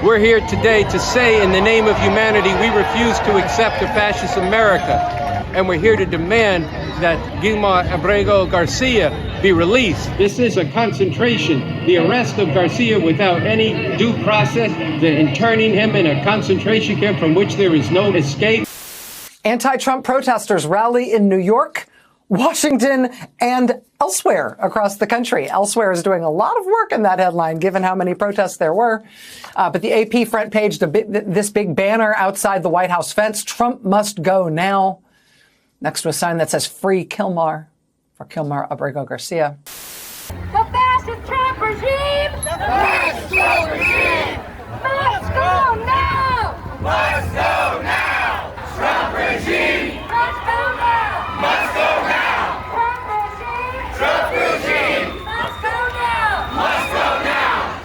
We're here today to say, in the name of humanity, we refuse to accept a fascist America. And we're here to demand that Guillermo Abrego Garcia be released. This is a concentration. The arrest of Garcia without any due process, the interning him in a concentration camp from which there is no escape. Anti-Trump protesters rally in New York, Washington, and elsewhere across the country. Elsewhere is doing a lot of work in that headline, given how many protests there were. But the AP front page, this big banner outside the White House fence, Trump must go now. Next to a sign that says free Kilmar for Guillermo Abrego Garcia. The fascist Trump regime! The fascist Trump regime! Must go now! Must go now! Trump regime! Must go now! Must go now! Trump regime! Trump regime! Must go now! Must go now!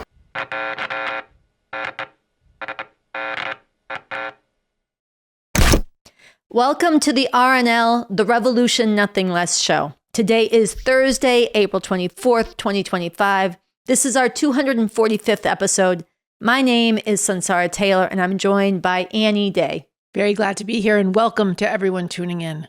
Welcome to the RNL, The Revolution Nothing Less show. Today is Thursday, April 24th, 2025. This is our 245th episode. My name is Sansara Taylor, and I'm joined by Annie Day. Very glad to be here, and welcome to everyone tuning in.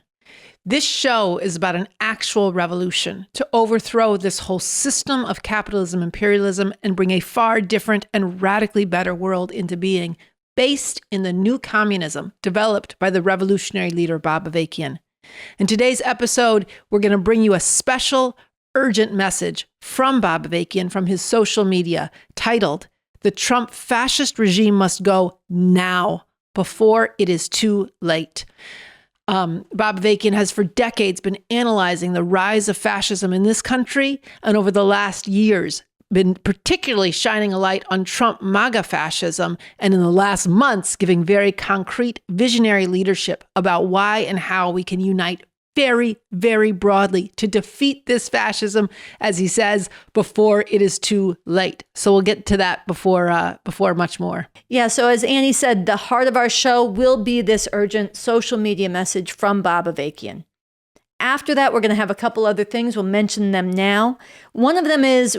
This show is about an actual revolution to overthrow this whole system of capitalism, imperialism, and bring a far different and radically better world into being, based in the new communism developed by the revolutionary leader Bob Avakian. In today's episode, we're going to bring you a special, urgent message from Bob Avakian from his social media titled, "The Trump Fascist Regime Must Go Now, Before It Is Too Late." Bob Avakian has for decades been analyzing the rise of fascism in this country, and over the last years, been particularly shining a light on Trump MAGA fascism, and in the last months giving very concrete visionary leadership about why and how we can unite very, very broadly to defeat this fascism, as he says, before it is too late. So we'll get to that before much more. Yeah, so as Annie said, the heart of our show will be this urgent social media message from Bob Avakian. After that, we're going to have a couple other things. We'll mention them now. One of them is,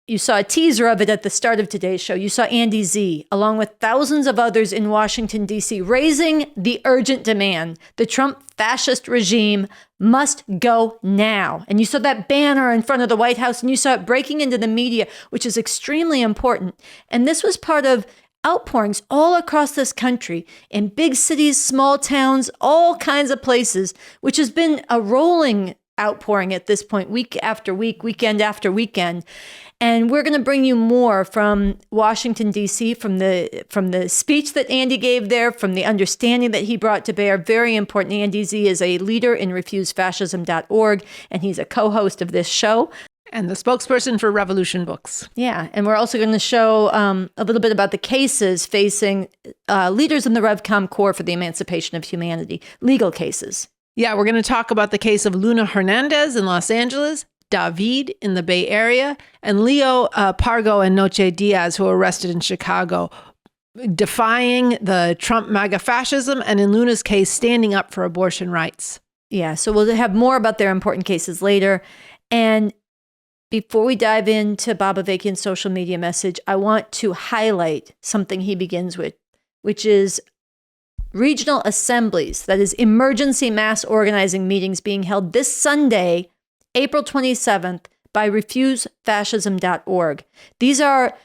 you saw a teaser of it at the start of today's show. You saw Andy Z, along with thousands of others in Washington, D.C., raising the urgent demand. The Trump fascist regime must go now. And you saw that banner in front of the White House, and you saw it breaking into the media, which is extremely important. And this was part of outpourings all across this country, in big cities, small towns, all kinds of places, which has been a rolling outpouring at this point, week after week, weekend after weekend. And we're going to bring you more from Washington, D.C., from the speech that Andy gave there, from the understanding that he brought to bear. Very important. Andy Z is a leader in refusefascism.org, and he's a co-host of this show. And the spokesperson for Revolution Books. Yeah, and we're also going to show a little bit about the cases facing leaders in the REVCOM Corps for the Emancipation of Humanity, legal cases. Yeah, we're going to talk about the case of Luna Hernandez in Los Angeles, David in the Bay Area, and Leo Pargo and Noche Diaz, who were arrested in Chicago, defying the Trump MAGA fascism, and in Luna's case, standing up for abortion rights. Yeah, so we'll have more about their important cases later. And before we dive into Bob Avakian's social media message, I want to highlight something he begins with, which is regional assemblies, that is emergency mass organizing meetings being held this Sunday, April 27th, by refusefascism.org. These are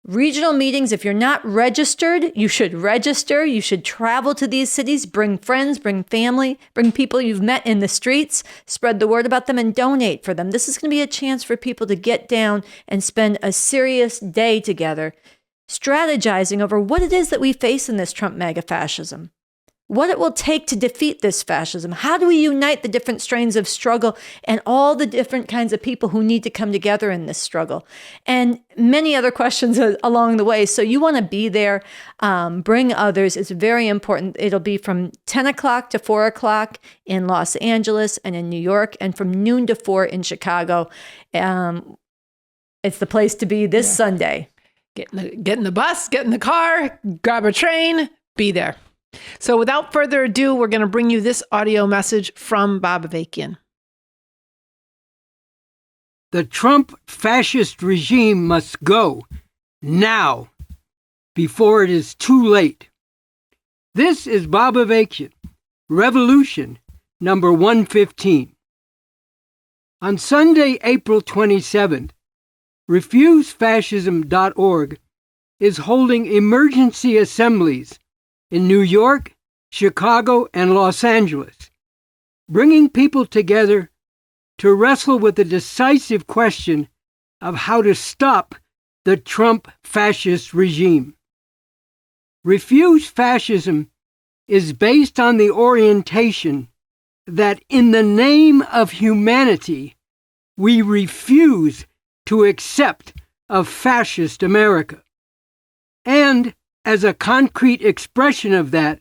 regional meetings. If you're not registered, you should register. You should travel to these cities, bring friends, bring family, bring people you've met in the streets, spread the word about them, and donate for them. This is going to be a chance for people to get down and spend a serious day together, strategizing over what it is that we face in this Trump MAGA fascism, what it will take to defeat this fascism. How do we unite the different strains of struggle and all the different kinds of people who need to come together in this struggle? And many other questions along the way. So you want to be there, bring others. It's very important. It'll be from 10 o'clock to 4 o'clock in Los Angeles and in New York, and from noon to 4 in Chicago. It's the place to be this Sunday. Get in the bus, get in the car, grab a train, be there. So without further ado, we're going to bring you this audio message from Bob Avakian. The Trump fascist regime must go now. before it is too late. This is Bob Avakian, Revolution number 115. On Sunday, April 27th, RefuseFascism.org is holding emergency assemblies in New York, Chicago, and Los Angeles, bringing people together to wrestle with the decisive question of how to stop the Trump fascist regime. Refuse Fascism is based on the orientation that in the name of humanity, we refuse to accept a fascist America. And as a concrete expression of that,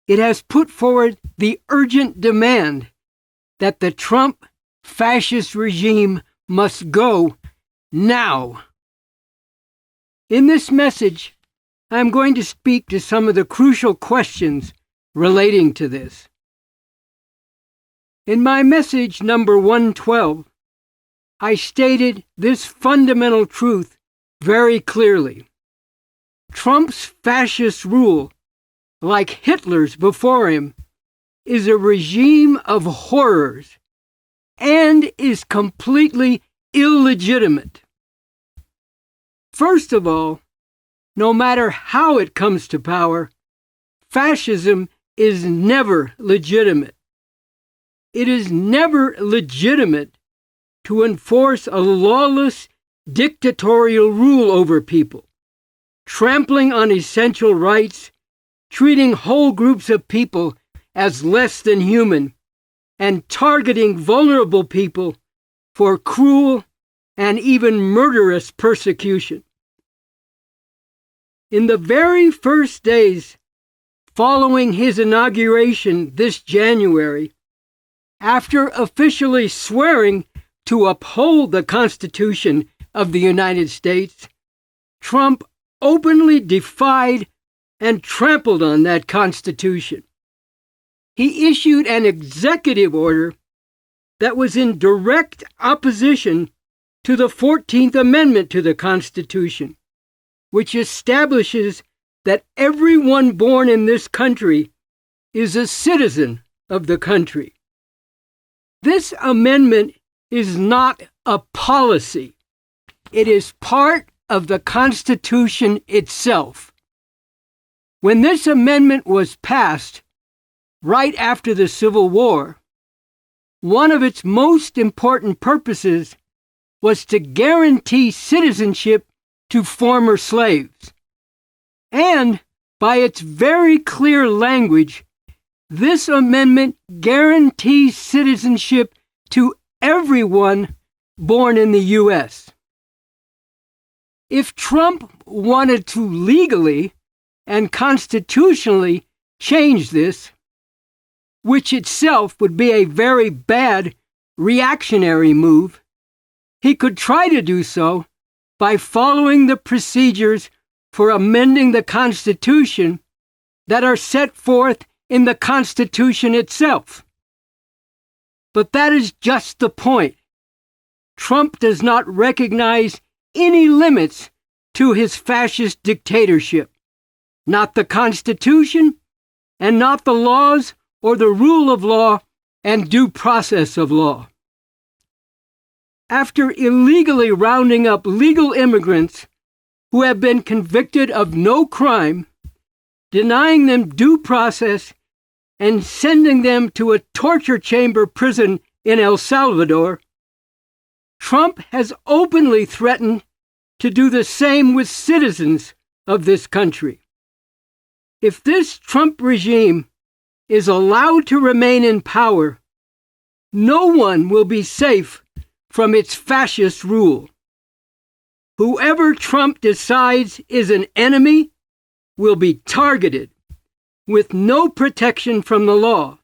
it has put forward the urgent demand that the Trump fascist regime must go now. In this message, I'm going to speak to some of the crucial questions relating to this. In my message number 112, I stated this fundamental truth very clearly. Trump's fascist rule, like Hitler's before him, is a regime of horrors and is completely illegitimate. First of all, no matter how it comes to power, fascism is never legitimate. It is never legitimate to enforce a lawless, dictatorial rule over people, trampling on essential rights, treating whole groups of people as less than human, and targeting vulnerable people for cruel and even murderous persecution. In the very first days following his inauguration this January, after officially swearing to uphold the Constitution of the United States, Trump openly defied and trampled on that Constitution. He issued an executive order that was in direct opposition to the 14th Amendment to the Constitution, which establishes that everyone born in this country is a citizen of the country. This amendment is not a policy. It is part of the Constitution itself. When this amendment was passed, right after the Civil War, one of its most important purposes was to guarantee citizenship to former slaves. And by its very clear language, this amendment guarantees citizenship to everyone born in the U.S. If Trump wanted to legally and constitutionally change this, which itself would be a very bad reactionary move, he could try to do so by following the procedures for amending the Constitution that are set forth in the Constitution itself. But that is just the point. Trump does not recognize any limits to his fascist dictatorship, not the Constitution, and not the laws or the rule of law and due process of law. After illegally rounding up legal immigrants who have been convicted of no crime, denying them due process, and sending them to a torture chamber prison in El Salvador, Trump has openly threatened to do the same with citizens of this country. If this Trump regime is allowed to remain in power, no one will be safe from its fascist rule. Whoever Trump decides is an enemy will be targeted with no protection from the law.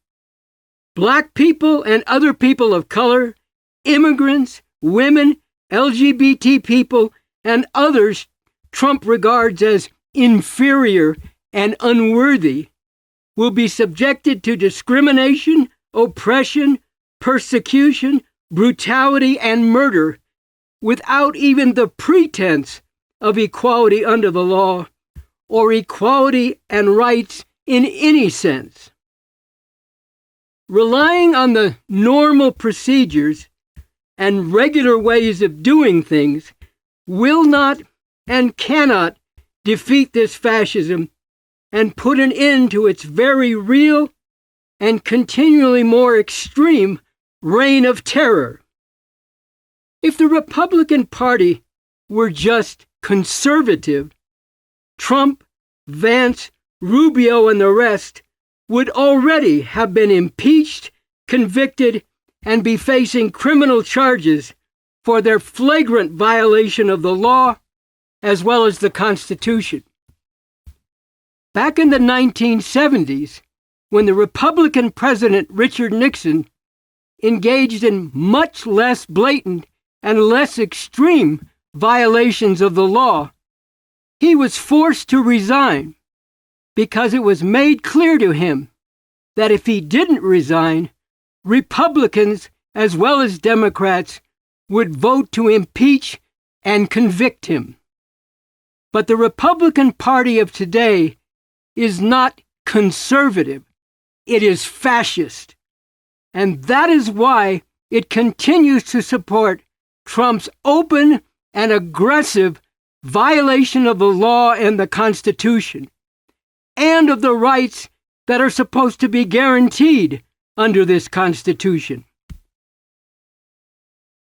Black people and other people of color, immigrants, women, LGBT people, and others Trump regards as inferior and unworthy will be subjected to discrimination, oppression, persecution, brutality, and murder without even the pretense of equality under the law or equality and rights in any sense. Relying on the normal procedures and regular ways of doing things will not and cannot defeat this fascism and put an end to its very real and continually more extreme reign of terror. If the Republican Party were just conservative, Trump, Vance, Rubio, and the rest would already have been impeached, convicted, and be facing criminal charges for their flagrant violation of the law as well as the Constitution. Back in the 1970s, when the Republican President Richard Nixon engaged in much less blatant and less extreme violations of the law, he was forced to resign because it was made clear to him that if he didn't resign, Republicans as well as Democrats would vote to impeach and convict him. But the Republican Party of today is not conservative, it is fascist. And that is why it continues to support Trump's open and aggressive violation of the law and the Constitution, and of the rights that are supposed to be guaranteed under this Constitution.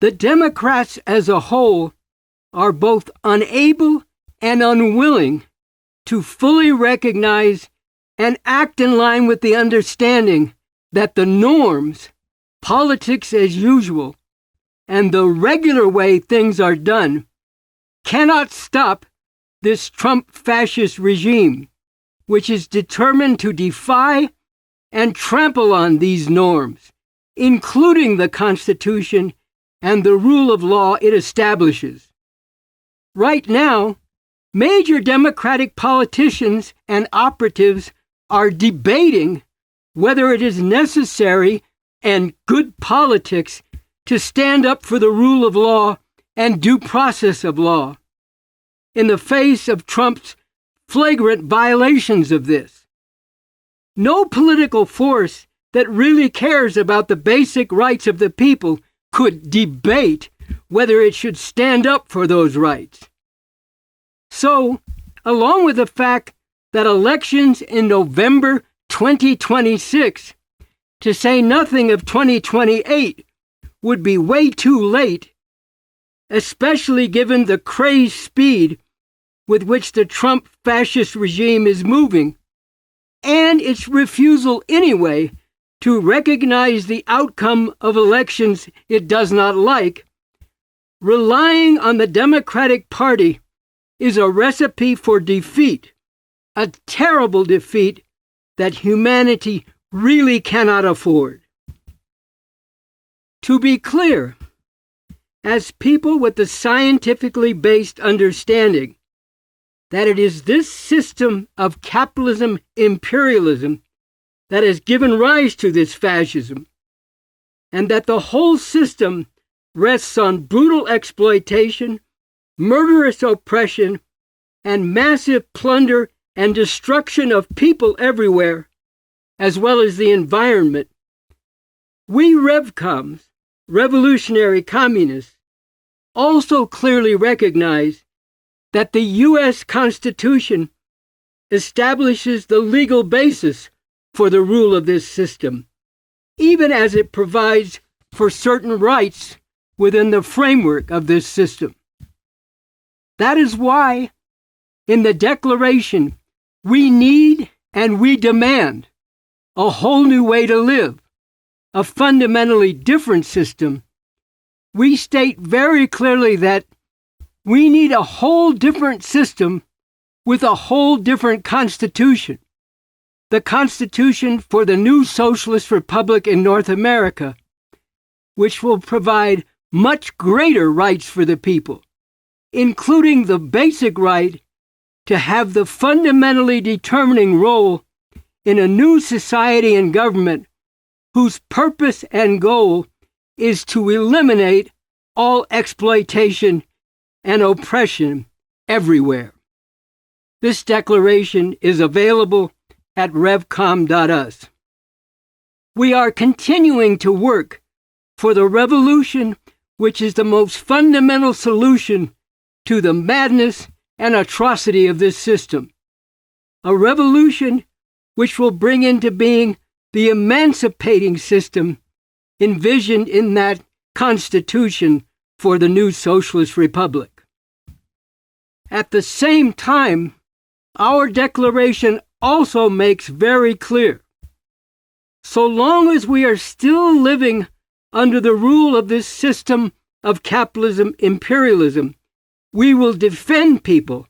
The Democrats as a whole are both unable and unwilling to fully recognize and act in line with the understanding that the norms, politics as usual, and the regular way things are done cannot stop this Trump fascist regime, which is determined to defy and trample on these norms, including the Constitution and the rule of law it establishes. Right now, major Democratic politicians and operatives are debating whether it is necessary and good politics to stand up for the rule of law and due process of law in the face of Trump's flagrant violations of this. No political force that really cares about the basic rights of the people could debate whether it should stand up for those rights. So, along with the fact that elections in November 2026, to say nothing of 2028, would be way too late, especially given the crazed speed with which the Trump fascist regime is moving, and its refusal anyway to recognize the outcome of elections it does not like, relying on the Democratic Party is a recipe for defeat, a terrible defeat that humanity really cannot afford. To be clear, as people with the scientifically based understanding that it is this system of capitalism imperialism that has given rise to this fascism, and that the whole system rests on brutal exploitation, murderous oppression, and massive plunder and destruction of people everywhere, as well as the environment, we Revcoms, revolutionary communists, also clearly recognize that the U.S. Constitution establishes the legal basis for the rule of this system, even as it provides for certain rights within the framework of this system. That is why, in the Declaration, we need and we demand a whole new way to live, a fundamentally different system. We state very clearly that we need a whole different system with a whole different constitution. The Constitution for the new Socialist Republic in North America, which will provide much greater rights for the people, including the basic right to have the fundamentally determining role in a new society and government whose purpose and goal is to eliminate all exploitation and oppression everywhere. This declaration is available at revcom.us. We are continuing to work for the revolution which is the most fundamental solution to the madness and atrocity of this system. A revolution which will bring into being the emancipating system envisioned in that Constitution for the new Socialist Republic. At the same time, our declaration also makes very clear, so long as we are still living under the rule of this system of capitalism imperialism, we will defend people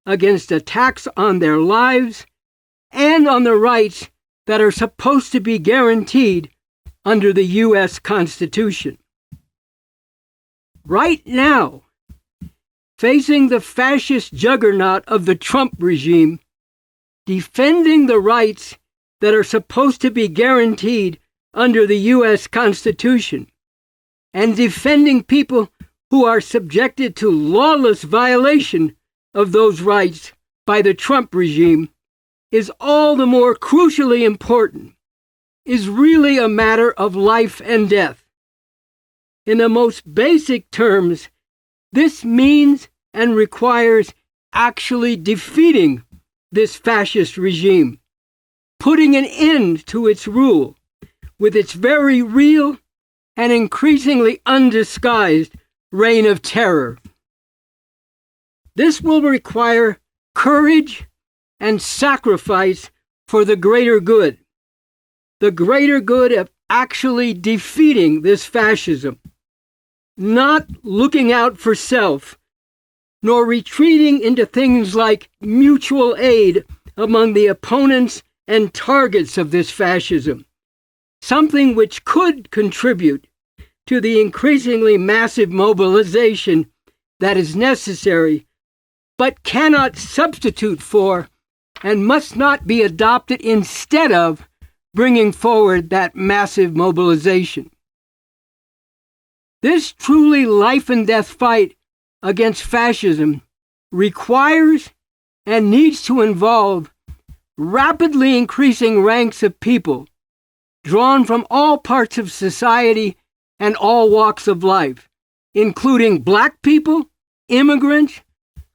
against attacks on their lives and on the rights that are supposed to be guaranteed under the U.S. Constitution. Right now, facing the fascist juggernaut of the Trump regime, defending the rights that are supposed to be guaranteed under the U.S. Constitution, and defending people who are subjected to lawless violation of those rights by the Trump regime is all the more crucially important, is really a matter of life and death. In the most basic terms, this means and requires actually defeating this fascist regime, putting an end to its rule with its very real and increasingly undisguised reign of terror. This will require courage and sacrifice for the greater good of actually defeating this fascism, not looking out for self, nor retreating into things like mutual aid among the opponents and targets of this fascism, something which could contribute to the increasingly massive mobilization that is necessary, but cannot substitute for and must not be adopted instead of bringing forward that massive mobilization. This truly life and death fight against fascism requires and needs to involve rapidly increasing ranks of people drawn from all parts of society and all walks of life, including black people, immigrants,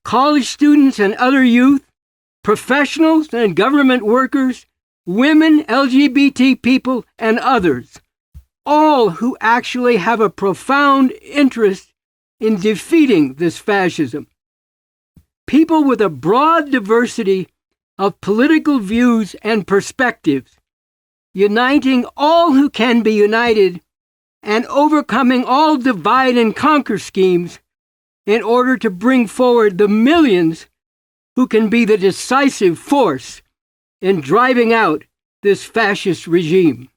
college students and other youth, professionals and government workers, women, LGBT people, and others, all who actually have a profound interest in defeating this fascism. People with a broad diversity of political views and perspectives, uniting all who can be united and overcoming all divide and conquer schemes in order to bring forward the millions who can be the decisive force in driving out this fascist regime.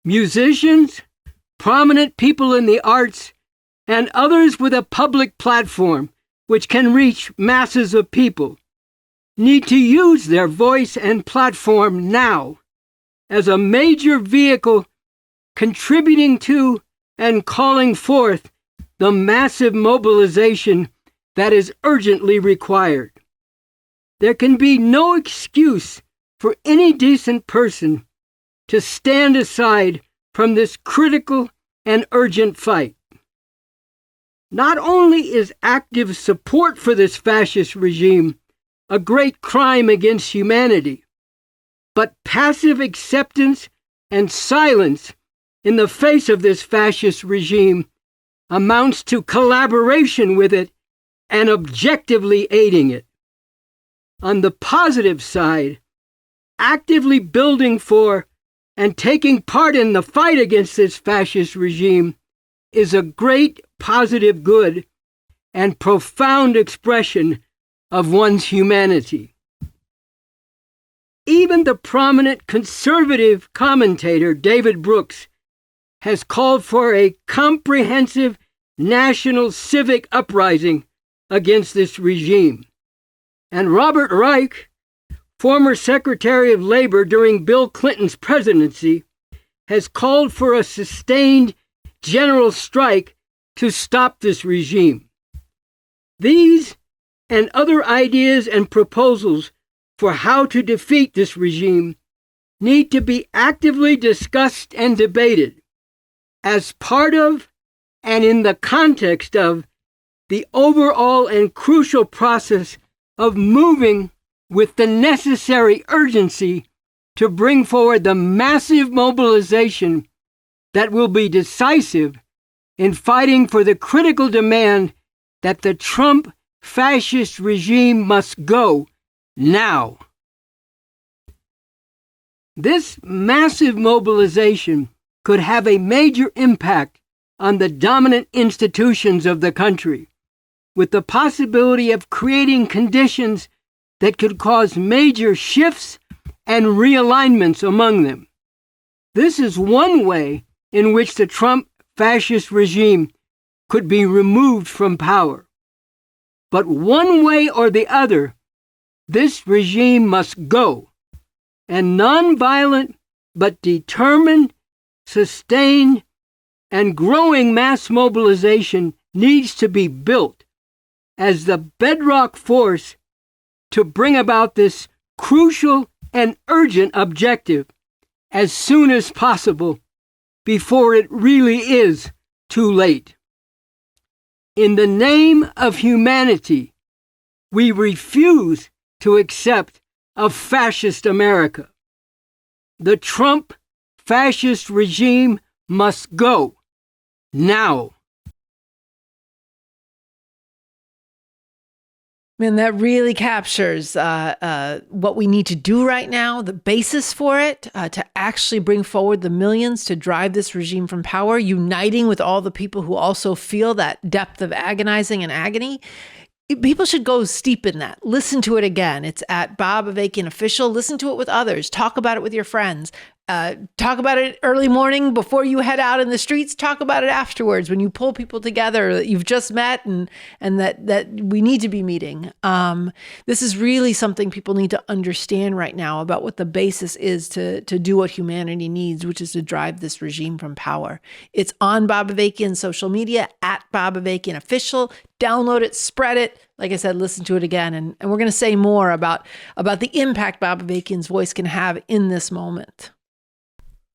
Musicians, prominent people in the arts, and others with a public platform which can reach masses of people need to use their voice and platform now as a major vehicle contributing to and calling forth the massive mobilization that is urgently required. There can be no excuse for any decent person to stand aside from this critical and urgent fight. Not only is active support for this fascist regime a great crime against humanity, but passive acceptance and silence in the face of this fascist regime amounts to collaboration with it and objectively aiding it. On the positive side, actively building for and taking part in the fight against this fascist regime is a great positive good and profound expression of one's humanity. Even the prominent conservative commentator David Brooks has called for a comprehensive national civic uprising against this regime. And Robert Reich, former Secretary of Labor during Bill Clinton's presidency, has called for a sustained general strike to stop this regime. These and other ideas and proposals for how to defeat this regime need to be actively discussed and debated as part of and in the context of the overall and crucial process of moving with the necessary urgency to bring forward the massive mobilization that will be decisive in fighting for the critical demand that the Trump fascist regime must go now. This massive mobilization could have a major impact on the dominant institutions of the country, with the possibility of creating conditions that could cause major shifts and realignments among them. This is one way in which the Trump fascist regime could be removed from power. But one way or the other, this regime must go, and nonviolent but determined, sustained, and growing mass mobilization needs to be built as the bedrock force to bring about this crucial and urgent objective as soon as possible before it really is too late. In the name of humanity, we refuse to accept a fascist America. The Trump fascist regime must go now. Man, that really captures what we need to do right now, the basis for it, to actually bring forward the millions to drive this regime from power, uniting with all the people who also feel that depth of agonizing and agony. People should go steep in that. Listen to it again. It's at Bob Avakian Official. Listen to it with others. Talk about it with your friends. Talk about it early morning before you head out in the streets. Talk about it afterwards when you pull people together that you've just met and that we need to be meeting. This is really something people need to understand right now about what the basis is to do what humanity needs, which is to drive this regime from power. It's on Bob Avakian's social media, at Bob Avakian Official. Download it, spread it. Like I said, listen to it again. And we're going to say more about the impact Bob Avakian's voice can have in this moment.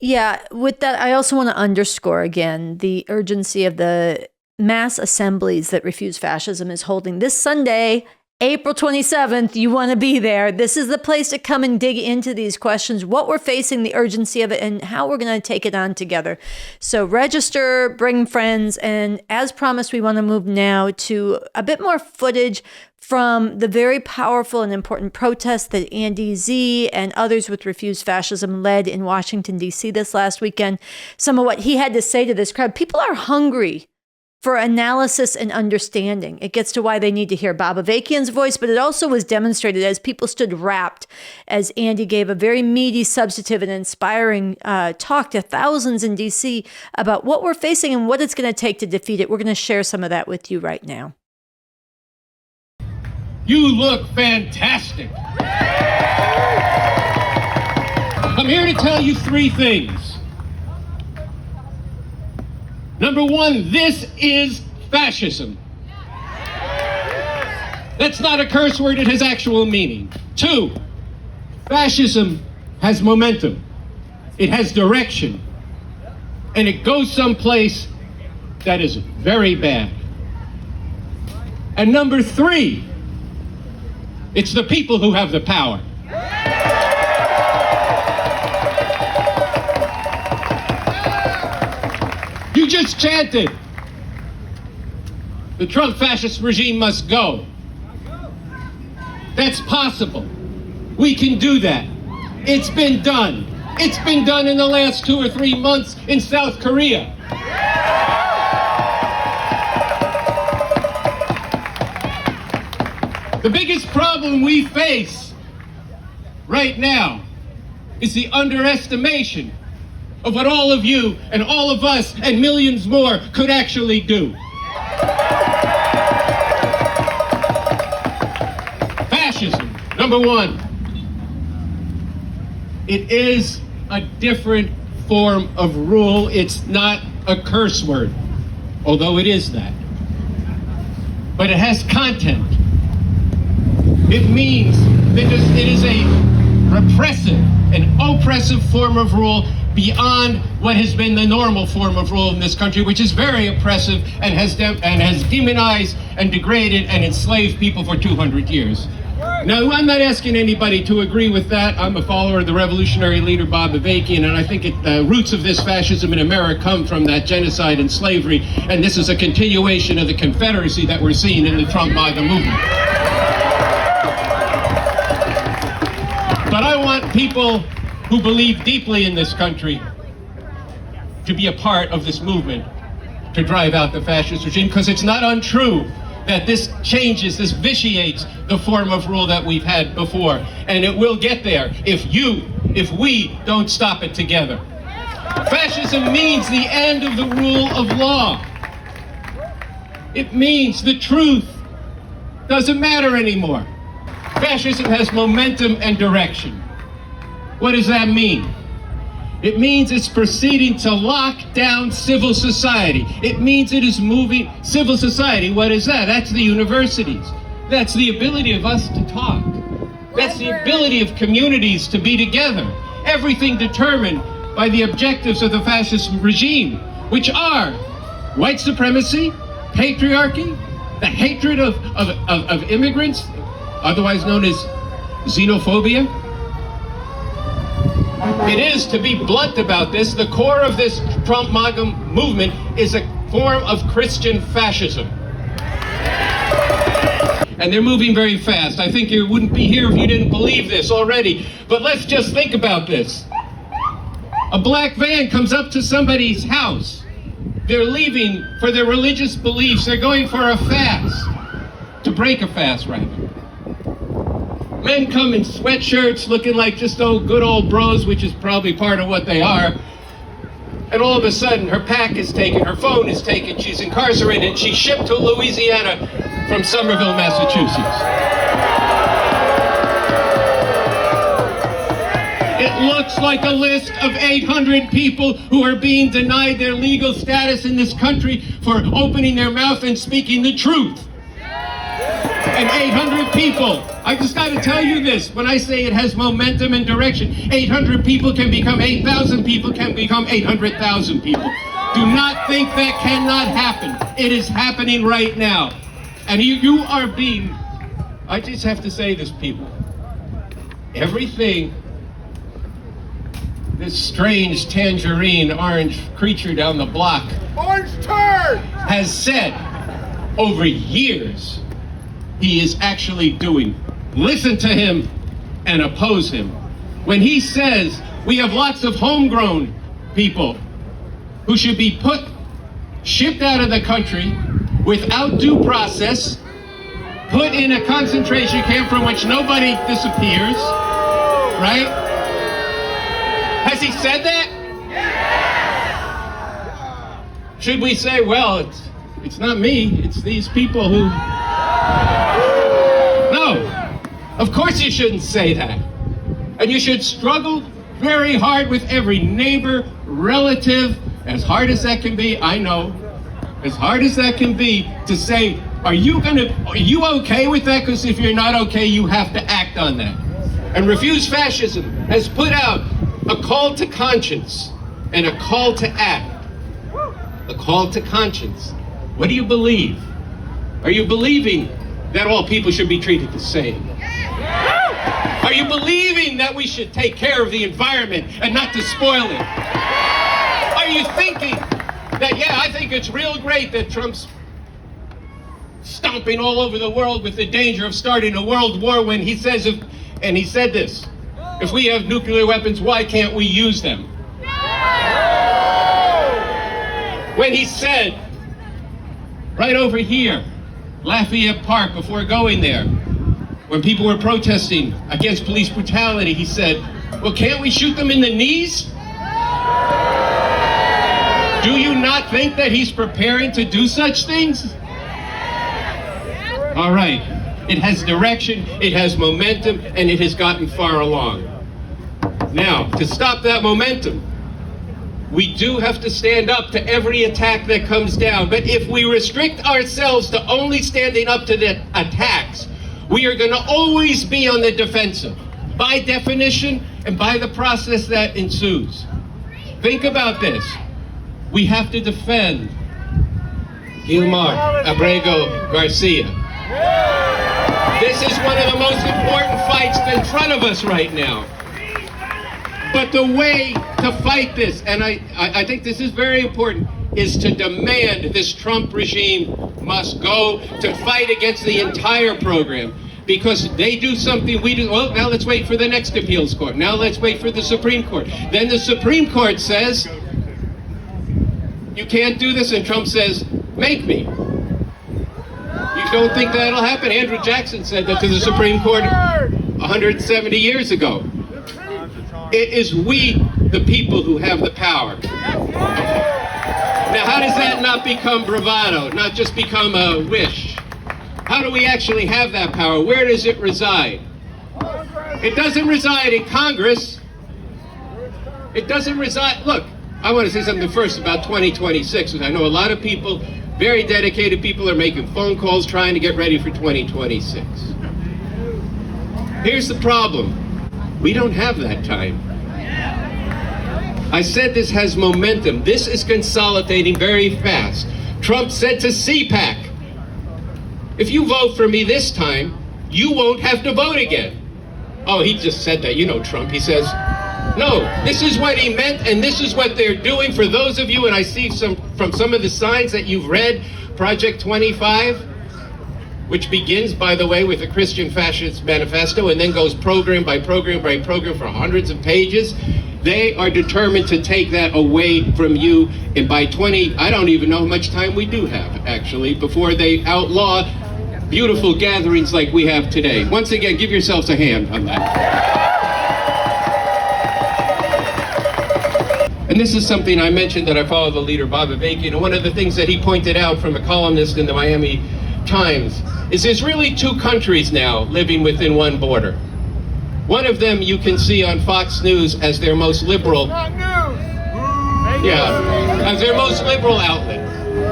Yeah, with that, I also want to underscore again the urgency of the mass assemblies that Refuse Fascism is holding this Sunday, April 27th. You want to be there. This is the place to come and dig into these questions, what we're facing, the urgency of it, and how we're going to take it on together. So register, bring friends, and as promised, we want to move now to a bit more footage from the very powerful and important protest that Andy Z and others with Refuse Fascism led in Washington, D.C. this last weekend. Some of what he had to say to this crowd. People are hungry for analysis and understanding. It gets to why they need to hear Bob Avakian's voice, but it also was demonstrated as people stood rapt as Andy gave a very meaty, substantive, and inspiring talk to thousands in D.C. about what we're facing and what it's going to take to defeat it. We're going to share some of that with you right now. You look fantastic. I'm here to tell you three things. Number one, this is fascism. That's not a curse word, it has actual meaning. Two, fascism has momentum. It has direction. And it goes someplace that is very bad. And number three, it's the people who have the power. You just chanted, the Trump fascist regime must go. That's possible. We can do that. It's been done. It's been done in the last 2 or 3 months in South Korea. The biggest problem we face right now is the underestimation of what all of you and all of us and millions more could actually do. Fascism, number one. It is a different form of rule. It's not a curse word, although it is that. But it has content. It means that it is a repressive, an oppressive form of rule beyond what has been the normal form of rule in this country, which is very oppressive and has demonized and degraded and enslaved people for 200 years. Now, I'm not asking anybody to agree with that. I'm a follower of the revolutionary leader Bob Avakian, and I think the roots of this fascism in America come from that genocide and slavery, and this is a continuation of the Confederacy that we're seeing in the Trump MAGA movement. But I want people who believe deeply in this country to be a part of this movement to drive out the fascist regime, because it's not untrue that this changes, this vitiates the form of rule that we've had before. And it will get there if we don't stop it together. Fascism means the end of the rule of law. It means the truth doesn't matter anymore. Fascism has momentum and direction. What does that mean? It means it's proceeding to lock down civil society. It means it is moving civil society. What is that? That's the universities. That's the ability of us to talk. That's the ability of communities to be together. Everything determined by the objectives of the fascist regime, which are white supremacy, patriarchy, the hatred of immigrants, otherwise known as xenophobia. It is, to be blunt about this, the core of this Trump MAGA movement is a form of Christian fascism. And they're moving very fast. I think you wouldn't be here if you didn't believe this already. But let's just think about this. A black van comes up to somebody's house. They're leaving for their religious beliefs. They're going for a fast, to break a fast, rather. Men come in sweatshirts looking like just good old bros, which is probably part of what they are. And all of a sudden, her pack is taken, her phone is taken, she's incarcerated, and she's shipped to Louisiana from Somerville, Massachusetts. It looks like a list of 800 people who are being denied their legal status in this country for opening their mouth and speaking the truth. And 800 people, I just got to tell you this, when I say it has momentum and direction, 800 people can become 8,000 people, can become 800,000 people. Do not think that cannot happen. It is happening right now. And you are being, I just have to say this, people, everything this strange tangerine orange creature down the block orange turd has said over years, he is actually doing. Listen to him and oppose him. When he says we have lots of homegrown people who should be shipped out of the country without due process, put in a concentration camp from which nobody disappears, right? Has he said that? Yes! Should we say, well, it's not me, it's these people who... No, of course you shouldn't say that. And you should struggle very hard with every neighbor, relative, as hard as that can be, I know, as hard as that can be, to say, are you okay with that? Because if you're not okay, you have to act on that. And Refuse Fascism has put out a call to conscience and a call to act. A call to conscience. What do you believe? Are you believing that all people should be treated the same? Are you believing that we should take care of the environment and not to spoil it? Are you thinking that, yeah, I think it's real great that Trump's stomping all over the world with the danger of starting a world war when he says, and he said this, if we have nuclear weapons, why can't we use them? When he said, right over here, Lafayette Park, before going there, when people were protesting against police brutality, he said, well, can't we shoot them in the knees? Do you not think that he's preparing to do such things? All right. It has direction, it has momentum, and it has gotten far along. Now, to stop that momentum, we do have to stand up to every attack that comes down. But if we restrict ourselves to only standing up to the attacks, we are going to always be on the defensive, by definition and by the process that ensues. Think about this. We have to defend Gilmar Abrego Garcia. This is one of the most important fights in front of us right now. But the way to fight this, and I think this is very important, is to demand this Trump regime must go, to fight against the entire program. Because they do something we do. Well, now let's wait for the next appeals court. Now let's wait for the Supreme Court. Then the Supreme Court says, you can't do this, and Trump says, make me. You don't think that'll happen? Andrew Jackson said that to the Supreme Court 170 years ago. It is we, the people, who have the power. Now, how does that not become bravado, not just become a wish? How do we actually have that power? Where does it reside? It doesn't reside in Congress. It doesn't reside... Look, I want to say something first about 2026, because I know a lot of people, very dedicated people, are making phone calls trying to get ready for 2026. Here's the problem. We don't have that time. I said this has momentum. This is consolidating very fast. Trump said to CPAC, if you vote for me this time, you won't have to vote again. Oh, he just said that. You know Trump. He says, no, this is what he meant, and this is what they're doing. For those of you, and I see from some of the signs that you've read, Project 25, which begins, by the way, with a Christian Fascist manifesto and then goes program by program by program for hundreds of pages. They are determined to take that away from you. And by I don't even know how much time we do have, actually, before they outlaw beautiful gatherings like we have today. Once again, give yourselves a hand on that. And this is something I mentioned, that I follow the leader, Bob Avakian, and one of the things that he pointed out from a columnist in the Miami Times is there's really two countries now living within one border. One of them you can see on Fox News as their most liberal, as their most liberal outlet.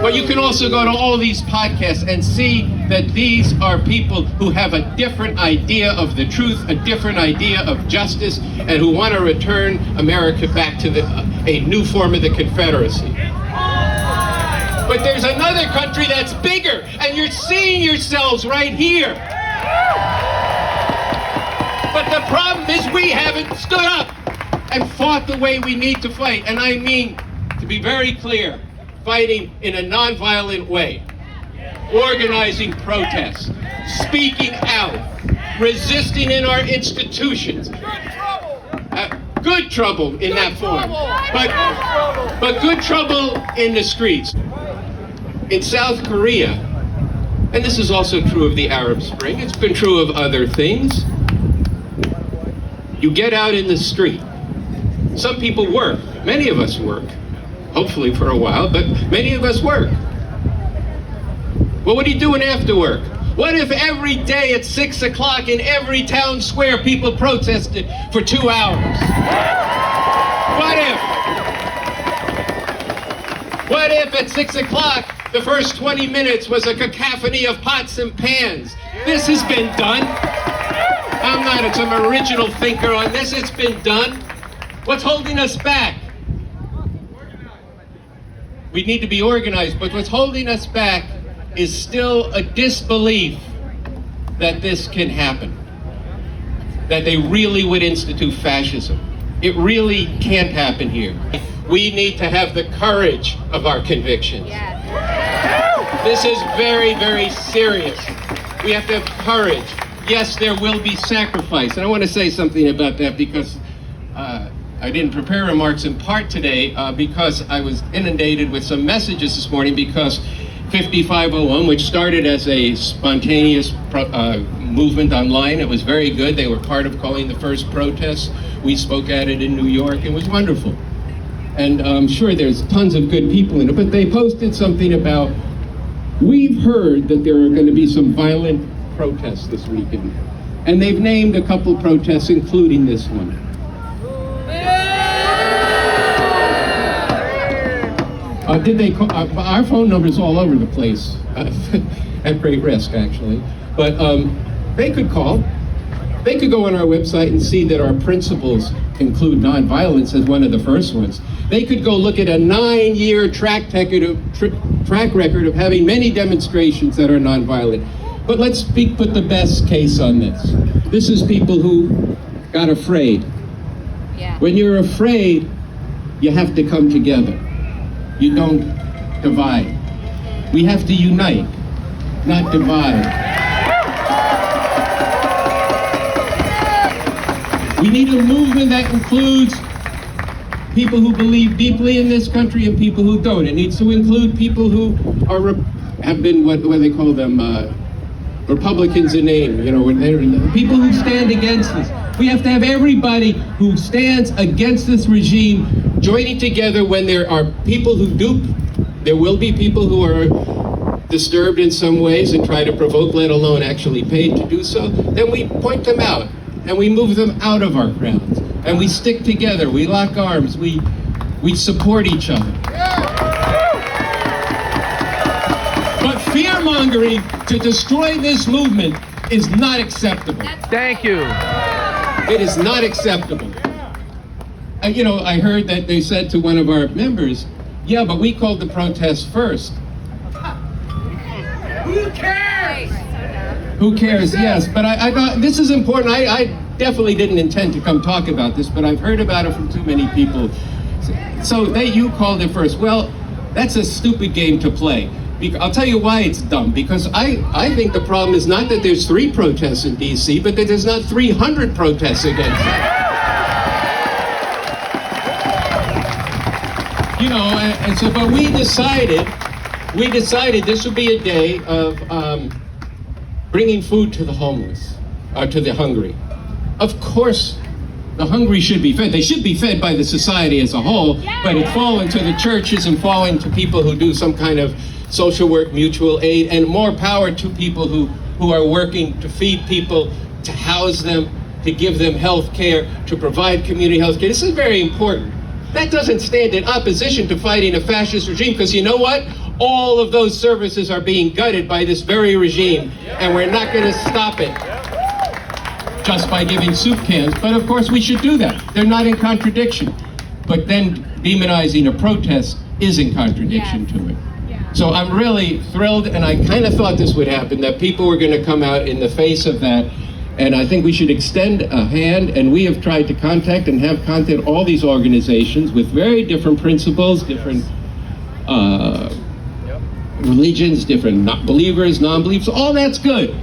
But you can also go to all these podcasts and see that these are people who have a different idea of the truth, a different idea of justice, and who want to return America back to a new form of the Confederacy. But there's another country that's bigger, and you're seeing yourselves right here. But the problem is we haven't stood up and fought the way we need to fight. And I mean, to be very clear, fighting in a nonviolent way, organizing protests, speaking out, resisting in our institutions. Good trouble in that form, but good trouble in the streets. In South Korea, and this is also true of the Arab Spring, it's been true of other things, you get out in the street. Some people work, many of us work, hopefully for a while, but many of us work. Well, what are you doing after work? What if every day at 6 o'clock in every town square people protested for 2 hours? What if at 6 o'clock the first 20 minutes was a cacophony of pots and pans? This has been done. I'm not some original thinker on this. It's been done. What's holding us back? We need to be organized, but what's holding us back is still a disbelief that this can happen, that they really would institute fascism. It really can't happen here. We need to have the courage of our convictions. This is very, very serious. We have to have courage. Yes, there will be sacrifice. And I want to say something about that because I didn't prepare remarks in part today because I was inundated with some messages this morning because 5501, which started as a spontaneous movement online, it was very good. They were part of calling the first protest. We spoke at it in New York. It was wonderful. And I'm sure there's tons of good people in it, but they posted something about, we've heard that there are going to be some violent protests this weekend. And they've named a couple protests, including this one. Did they call, our phone number's all over the place, at great risk, actually. But they could call. They could go on our website and see that our principles include nonviolence as one of the first ones. They could go look at a 9-year track record of having many demonstrations that are nonviolent. But let's put the best case on this. This is people who got afraid. Yeah. When you're afraid, you have to come together. You don't divide. We have to unite, not divide. We need a movement that includes people who believe deeply in this country and people who don't. It needs to include people who have been what they call them, Republicans in name. You know, people who stand against this. We have to have everybody who stands against this regime joining together. When there are people who do, there will be people who are disturbed in some ways and try to provoke, let alone actually paid to do so. Then we point them out. And we move them out of our crowds. And we stick together, we lock arms, we support each other. But fear-mongering to destroy this movement is not acceptable. Thank you. It is not acceptable. You know, I heard that they said to one of our members, yeah, but we called the protest first. Who cares? Who cares? Yes, but I thought this is important. I definitely didn't intend to come talk about this, but I've heard about it from too many people. So you called it first. Well, that's a stupid game to play. I'll tell you why it's dumb. Because I think the problem is not that there's 3 protests in D.C., but that there's not 300 protests against it. You know, and so, but we decided this would be a day of bringing food to the homeless, to the hungry. Of course, the hungry should be fed. They should be fed by the society as a whole, but it fallen to the churches and fallen to people who do some kind of social work, mutual aid, and more power to people who are working to feed people, to house them, to give them health care, to provide community health care. This is very important. That doesn't stand in opposition to fighting a fascist regime, because you know what? All of those services are being gutted by this very regime, and we're not going to stop it just by giving soup cans. But of course we should do that. They're not in contradiction. But then demonizing a protest is in contradiction to it. So I'm really thrilled, and I kind of thought this would happen, that people were going to come out in the face of that. And I think we should extend a hand, and we have tried to contact and have contacted all these organizations with very different principles, different religions, different believers, non-believers. All that's good.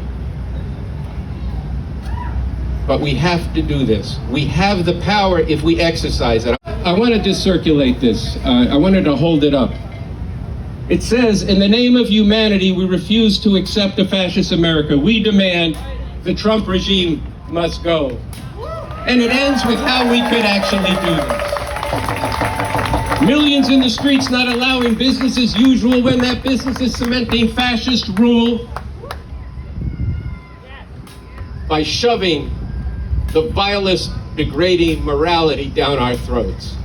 But we have to do this. We have the power if we exercise it. I want to just circulate this. I wanted to hold it up. It says, in the name of humanity, we refuse to accept a fascist America. We demand the Trump regime must go. And it ends with how we could actually do this. Millions in the streets not allowing business as usual when that business is cementing fascist rule by shoving the vilest, degrading morality down our throats.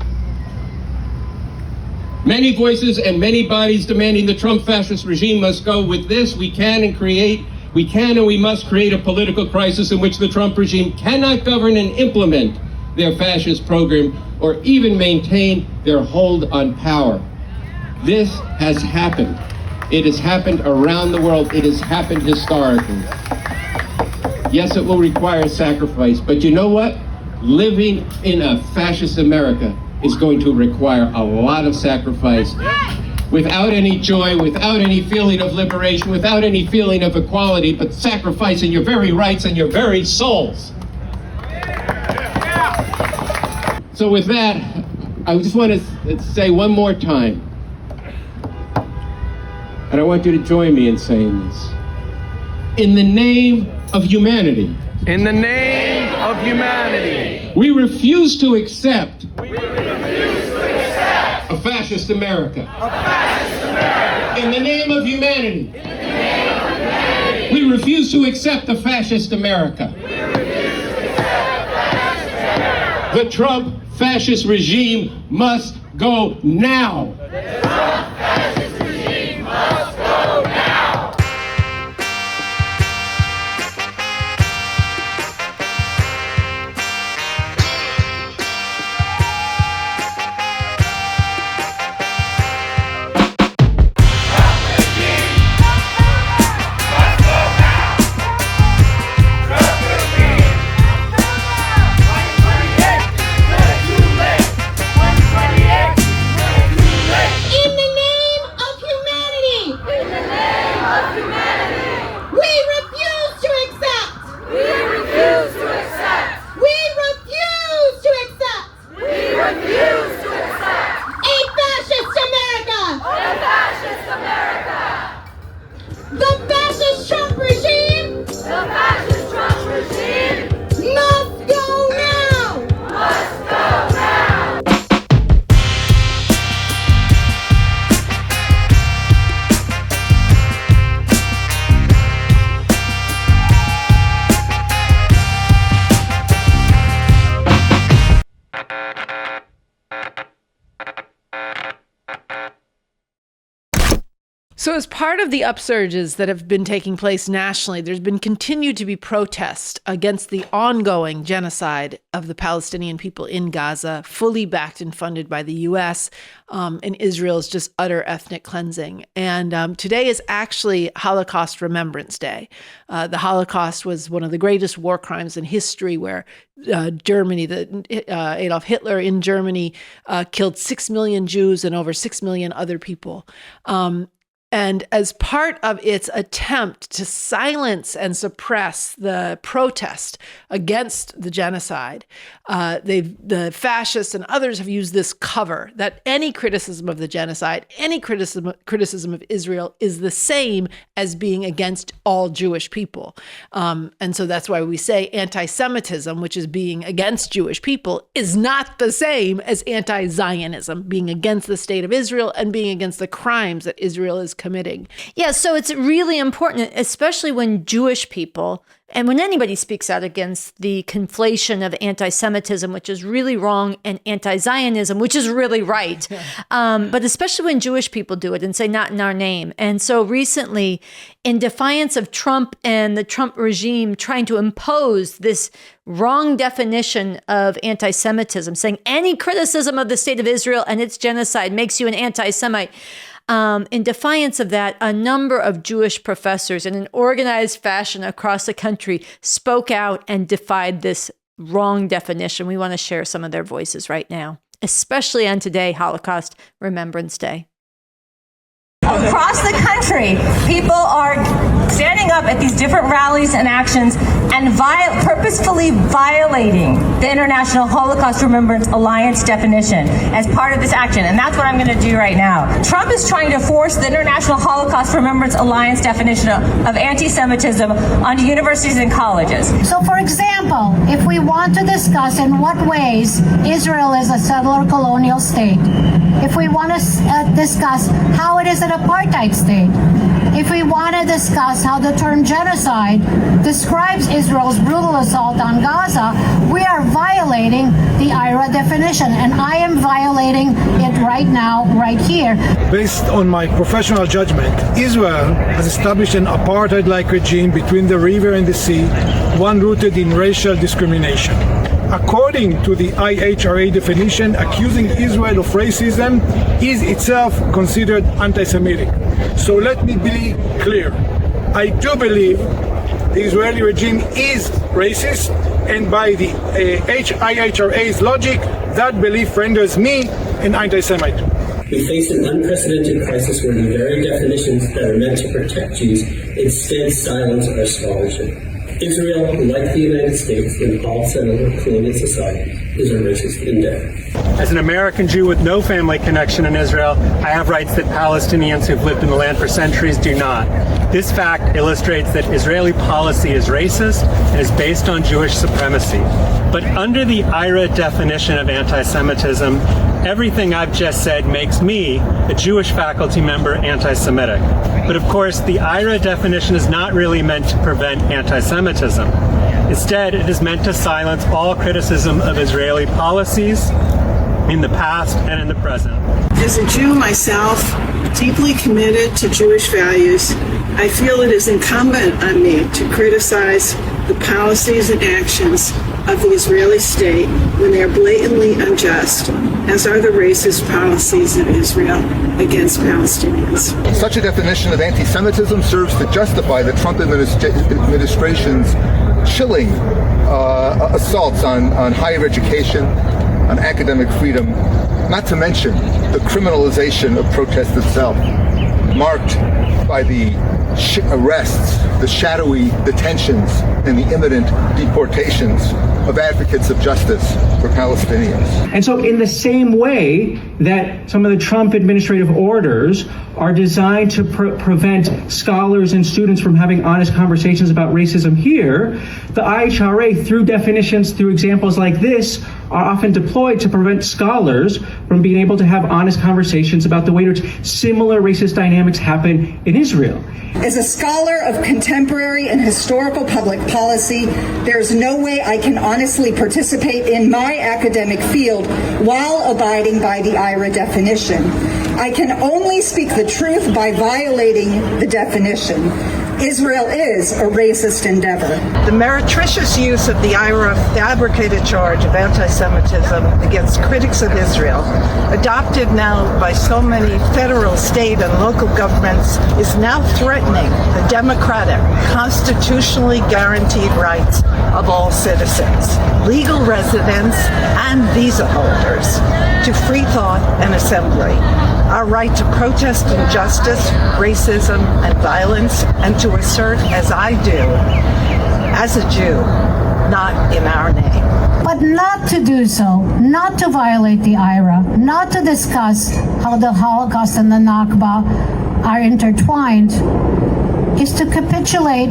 Many voices and many bodies demanding the Trump fascist regime must go. With this, we can and we must create a political crisis in which the Trump regime cannot govern and implement their fascist program or even maintain their hold on power. This has happened. It has happened around the world. It has happened historically. Yes, it will require sacrifice, but you know what? Living in a fascist America is going to require a lot of sacrifice. Without any joy, without any feeling of liberation, without any feeling of equality, but sacrificing your very rights and your very souls. So with that, I just want to say one more time, and I want you to join me in saying this. In the name of humanity. In the name of humanity. We refuse to accept a fascist America. In the name of humanity. We refuse to accept a fascist America. The Trump fascist regime must go now. We refuse to accept. We refuse to accept. We refuse to accept. We refuse to accept. A fascist America. A fascist America. The fascist Trump regime. The fascist Trump regime. Must go now. Must go now. So as part of the upsurges that have been taking place nationally, there's been continued to be protests against the ongoing genocide of the Palestinian people in Gaza, fully backed and funded by the U.S., and Israel's just utter ethnic cleansing. And today is actually Holocaust Remembrance Day. The Holocaust was one of the greatest war crimes in history, where Germany, Adolf Hitler in Germany killed 6 million Jews and over 6 million other people. And as part of its attempt to silence and suppress the protest against the genocide, the fascists and others have used this cover that any criticism of the genocide, any criticism of Israel is the same as being against all Jewish people. And so that's why we say anti-Semitism, which is being against Jewish people, is not the same as anti-Zionism, being against the state of Israel and being against the crimes that Israel is committing. Yeah, so it's really important, especially when Jewish people, and when anybody speaks out against the conflation of anti-Semitism, which is really wrong, and anti-Zionism, which is really right, but especially when Jewish people do it and say, not in our name. And so recently, in defiance of Trump and the Trump regime trying to impose this wrong definition of anti-Semitism, saying any criticism of the state of Israel and its genocide makes you an anti-Semite, in defiance of that, a number of Jewish professors in an organized fashion across the country spoke out and defied this wrong definition. We want to share some of their voices right now, especially on today, Holocaust Remembrance Day. Across the country, people are standing up at these different rallies and actions and purposefully violating the International Holocaust Remembrance Alliance definition as part of this action. And that's what I'm going to do right now. Trump is trying to force the International Holocaust Remembrance Alliance definition of anti-Semitism onto universities and colleges. So, for example, if we want to discuss in what ways Israel is a settler colonial state, if we want to discuss how it is an apartheid state, if we want to discuss how the term genocide describes Israel's brutal assault on Gaza, we are violating the IHRA definition, and I am violating it right now, right here. Based on my professional judgment, Israel has established an apartheid-like regime between the river and the sea, one rooted in racial discrimination. According to the IHRA definition, accusing Israel of racism is itself considered anti-Semitic. So let me be clear. I do believe the Israeli regime is racist, and by the IHRA's logic, that belief renders me an anti-Semite. We face an unprecedented crisis where the very definitions that are meant to protect Jews instead silence our scholarship. Israel, like the United States and all settler colonial society, is a racist endeavor. As an American Jew with no family connection in Israel, I have rights that Palestinians who've lived in the land for centuries do not. This fact illustrates that Israeli policy is racist and is based on Jewish supremacy. But under the IHRA definition of anti-Semitism, everything I've just said makes me, a Jewish faculty member, anti-Semitic. But of course, the IHRA definition is not really meant to prevent anti-Semitism. Instead, it is meant to silence all criticism of Israeli policies in the past and in the present. As a Jew myself, deeply committed to Jewish values, I feel it is incumbent on me to criticize the policies and actions of the Israeli state when they are blatantly unjust, as are the racist policies of Israel against Palestinians. Such a definition of anti-Semitism serves to justify the Trump administration's chilling assaults on higher education, on academic freedom, not to mention the criminalization of protest itself, marked by the arrests, the shadowy detentions, and the imminent deportations of advocates of justice for Palestinians. And so in the same way that some of the Trump administrative orders are designed to prevent scholars and students from having honest conversations about racism here, the IHRA, through definitions, through examples like this, are often deployed to prevent scholars from being able to have honest conversations about the way in which similar racist dynamics happen in Israel. As a scholar of contemporary and historical public policy, there's no way I can honestly participate in my academic field while abiding by the IHRA definition. I can only speak the truth by violating the definition. Israel is a racist endeavor. The meretricious use of the IHRA fabricated charge of anti-Semitism against critics of Israel, adopted now by so many federal, state, and local governments, is now threatening the democratic, constitutionally guaranteed rights of all citizens, legal residents, and visa holders to free thought and assembly, our right to protest injustice, racism, and violence, and to assert, as I do, as a Jew, not in our name. But not to do so, not to violate the IHRA, not to discuss how the Holocaust and the Nakba are intertwined, is to capitulate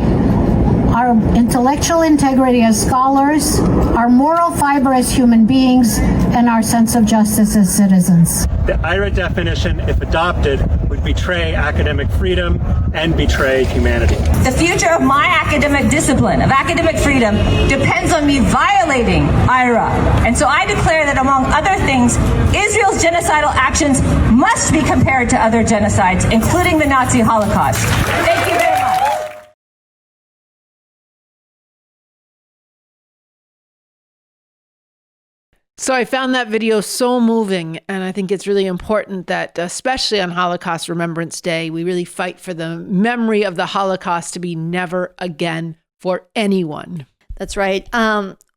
our intellectual integrity as scholars, our moral fiber as human beings, and our sense of justice as citizens. The IHRA definition, if adopted, would betray academic freedom and betray humanity. The future of my academic discipline, of academic freedom, depends on me violating IHRA. And so I declare that, among other things, Israel's genocidal actions must be compared to other genocides, including the Nazi Holocaust. Thank you very much. So I found that video so moving, and I think it's really important that, especially on Holocaust Remembrance Day, we really fight for the memory of the Holocaust to be never again for anyone. That's right.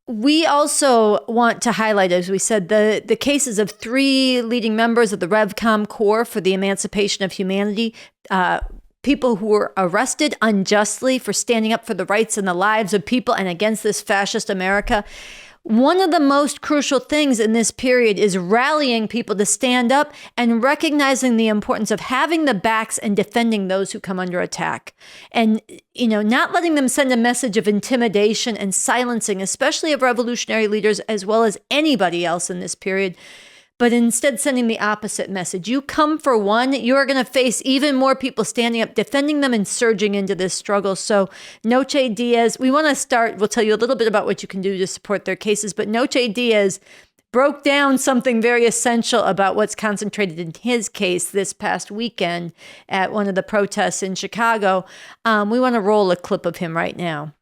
We also want to highlight, as we said, the cases of 3 leading members of the REVCOM Corps for the Emancipation of Humanity, people who were arrested unjustly for standing up for the rights and the lives of people and against this fascist America. One of the most crucial things in this period is rallying people to stand up and recognizing the importance of having the backs and defending those who come under attack. And, not letting them send a message of intimidation and silencing, especially of revolutionary leaders as well as anybody else in this period, but instead sending the opposite message. You come for one, you are going to face even more people standing up, defending them and surging into this struggle. So Noche Diaz, we want to start, we'll tell you a little bit about what you can do to support their cases, but Noche Diaz broke down something very essential about what's concentrated in his case this past weekend at one of the protests in Chicago. We want to roll a clip of him right now.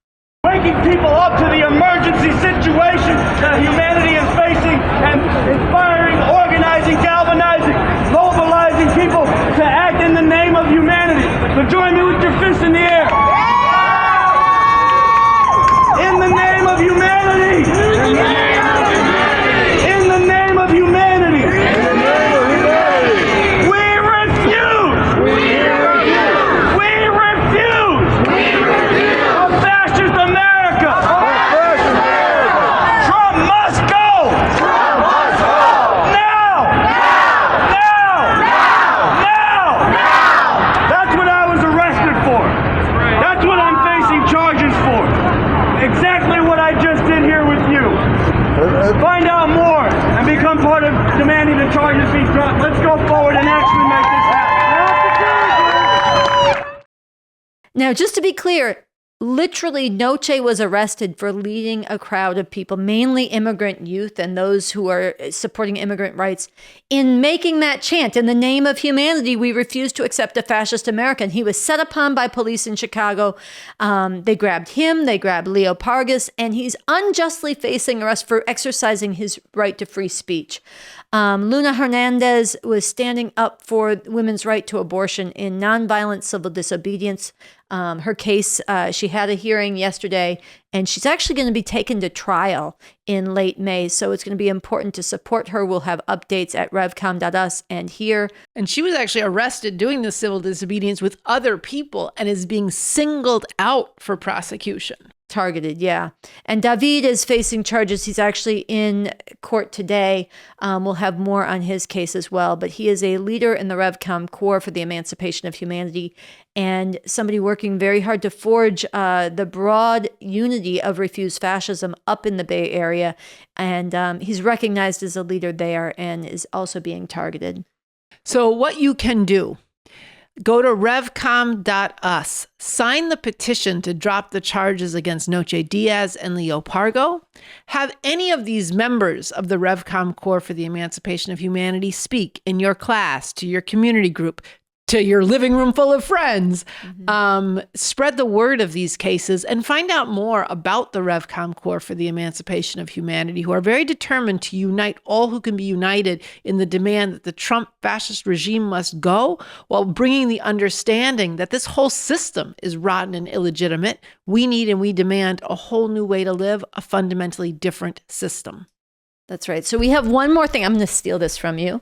Waking people up to the emergency situation that humanity is facing and inspiring, organizing, galvanizing, mobilizing people to act in the name of humanity. So join me with your fists in the air. In the name of humanity. In the name of humanity. In the name of humanity. In the name of humanity. We refuse. We refuse. We refuse. We refuse. A fascist America. Trump must go. Trump must go. Now. Now. Now. Now. Now. That's what I was arrested for. That's what I'm facing charges for. Exactly what I just did here with you. Find out more and become part of demanding the charges be dropped. Let's go forward and actually make this happen. Now, just to be clear, literally, Noche was arrested for leading a crowd of people, mainly immigrant youth and those who are supporting immigrant rights, in making that chant, in the name of humanity, we refuse to accept a fascist America. And he was set upon by police in Chicago. They grabbed him, they grabbed Leo Pargas, and he's unjustly facing arrest for exercising his right to free speech. Luna Hernandez was standing up for women's right to abortion in nonviolent civil disobedience. Her case, she had a hearing yesterday, and she's actually going to be taken to trial in late May. So it's going to be important to support her. We'll have updates at revcom.us and here. And she was actually arrested doing this civil disobedience with other people and is being singled out for prosecution. Targeted, yeah. And David is facing charges. He's actually in court today. We'll have more on his case as well. But he is a leader in the REVCOM Corps for the Emancipation of Humanity and somebody working very hard to forge the broad unity of Refuse Fascism up in the Bay Area. And he's recognized as a leader there and is also being targeted. So what you can do, go to revcom.us, sign the petition to drop the charges against Noche Diaz and Leo Pargo. Have any of these members of the REVCOM Corps for the Emancipation of Humanity speak in your class, to your community group, to your living room full of friends. Spread the word of these cases and find out more about the REVCOM Corps for the Emancipation of Humanity, who are very determined to unite all who can be united in the demand that the Trump fascist regime must go, while bringing the understanding that this whole system is rotten and illegitimate. We need and we demand a whole new way to live, a fundamentally different system. That's right. So we have one more thing. I'm going to steal this from you.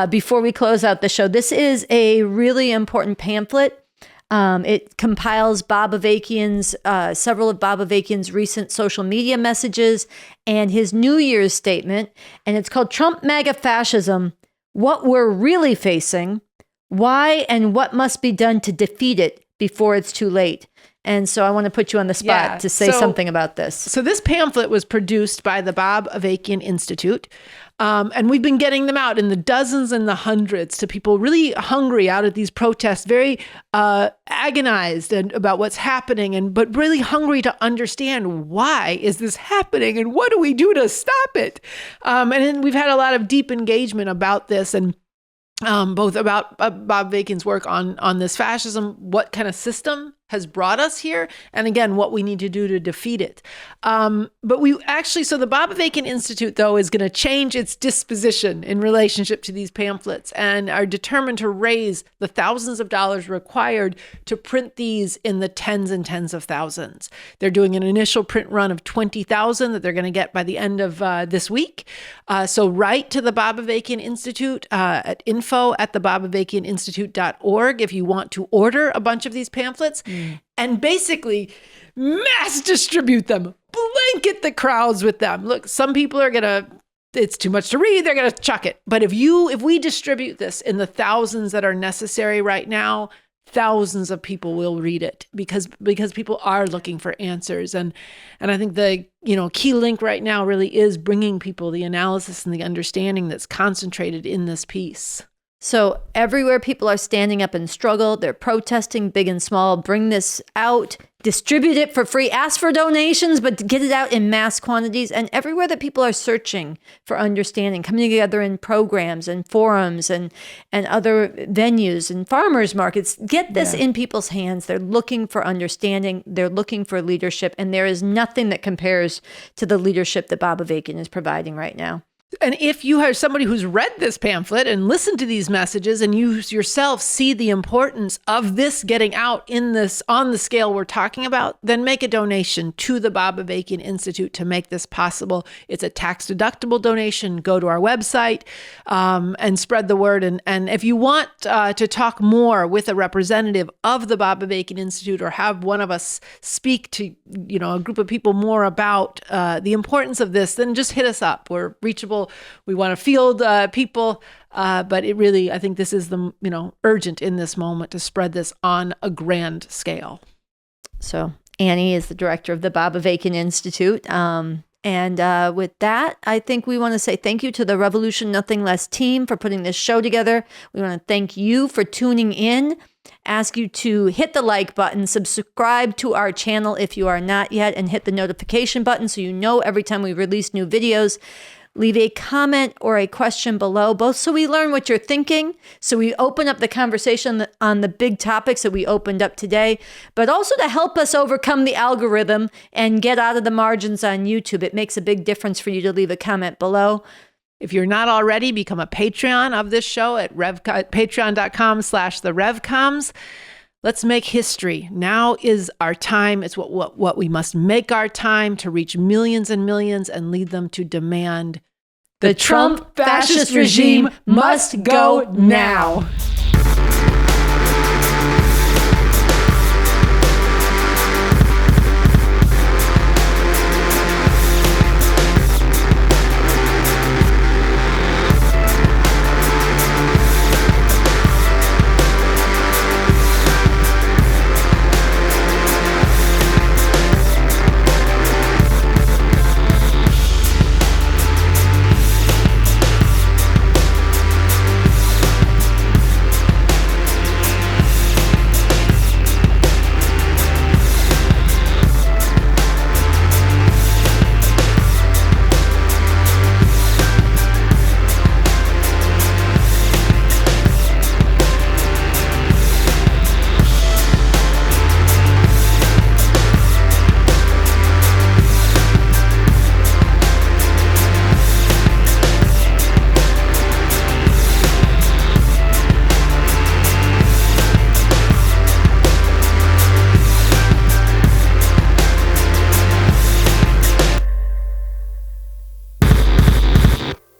Before we close out the show, this is a really important pamphlet. It compiles Bob Avakian's, several of Bob Avakian's recent social media messages and his New Year's statement. And it's called Trump MAGA Fascism, What We're Really Facing, Why and What Must Be Done to Defeat It Before It's Too Late. And so I want to put you on the spot to say something about this. So this pamphlet was produced by the Bob Avakian Institute. And we've been getting them out in the dozens and the hundreds to people really hungry out at these protests, very agonized about what's happening, but really hungry to understand why is this happening and what do we do to stop it? And then we've had a lot of deep engagement about this, and both about Bob Avakian's work on this fascism, what kind of system has brought us here, and again, what we need to do to defeat it. But we actually, so the Bob Avakian Institute, though, is going to change its disposition in relationship to these pamphlets and are determined to raise the thousands of dollars required to print these in the tens and tens of thousands. They're doing an initial print run of 20,000 that they're going to get by the end of this week. So write to the Bob Avakian Institute at info@thebobavakianinstitute.org if you want to order a bunch of these pamphlets. And basically mass distribute them, blanket the crowds with them. Look, some people are it's too much to read, they're gonna chuck it. But if we distribute this in the thousands that are necessary right now, thousands of people will read it because people are looking for answers. And I think the key link right now really is bringing people the analysis and the understanding that's concentrated in this piece. So everywhere people are standing up and struggle, they're protesting big and small, bring this out, distribute it for free, ask for donations, but get it out in mass quantities. And everywhere that people are searching for understanding, coming together in programs and forums and other venues and farmers markets, get this in people's hands. They're looking for understanding. They're looking for leadership. And there is nothing that compares to the leadership that Bob Avakian is providing right now. And if you are somebody who's read this pamphlet and listened to these messages and you yourself see the importance of this getting out on the scale we're talking about, then make a donation to the Bob Avakian Institute to make this possible. It's a tax-deductible donation. Go to our website and spread the word. And if you want to talk more with a representative of the Bob Avakian Institute or have one of us speak to a group of people more about the importance of this, then just hit us up. We're reachable. We want to field people, but it really, I think this is urgent in this moment to spread this on a grand scale. So Annie is the director of the Bob Avakian Institute. And with that, I think we want to say thank you to the Revolution Nothing Less team for putting this show together. We want to thank you for tuning in. Ask you to hit the like button, subscribe to our channel if you are not yet, and hit the notification button so you know every time we release new videos. Leave a comment or a question below, both so we learn what you're thinking, so we open up the conversation on the big topics that we opened up today, but also to help us overcome the algorithm and get out of the margins on YouTube. It makes a big difference for you to leave a comment below. If you're not already, become a Patreon of this show at patreon.com/the Revcoms. Let's make history. Now is our time. It's what we must make our time to reach millions and millions and lead them to demand the Trump fascist regime must go now.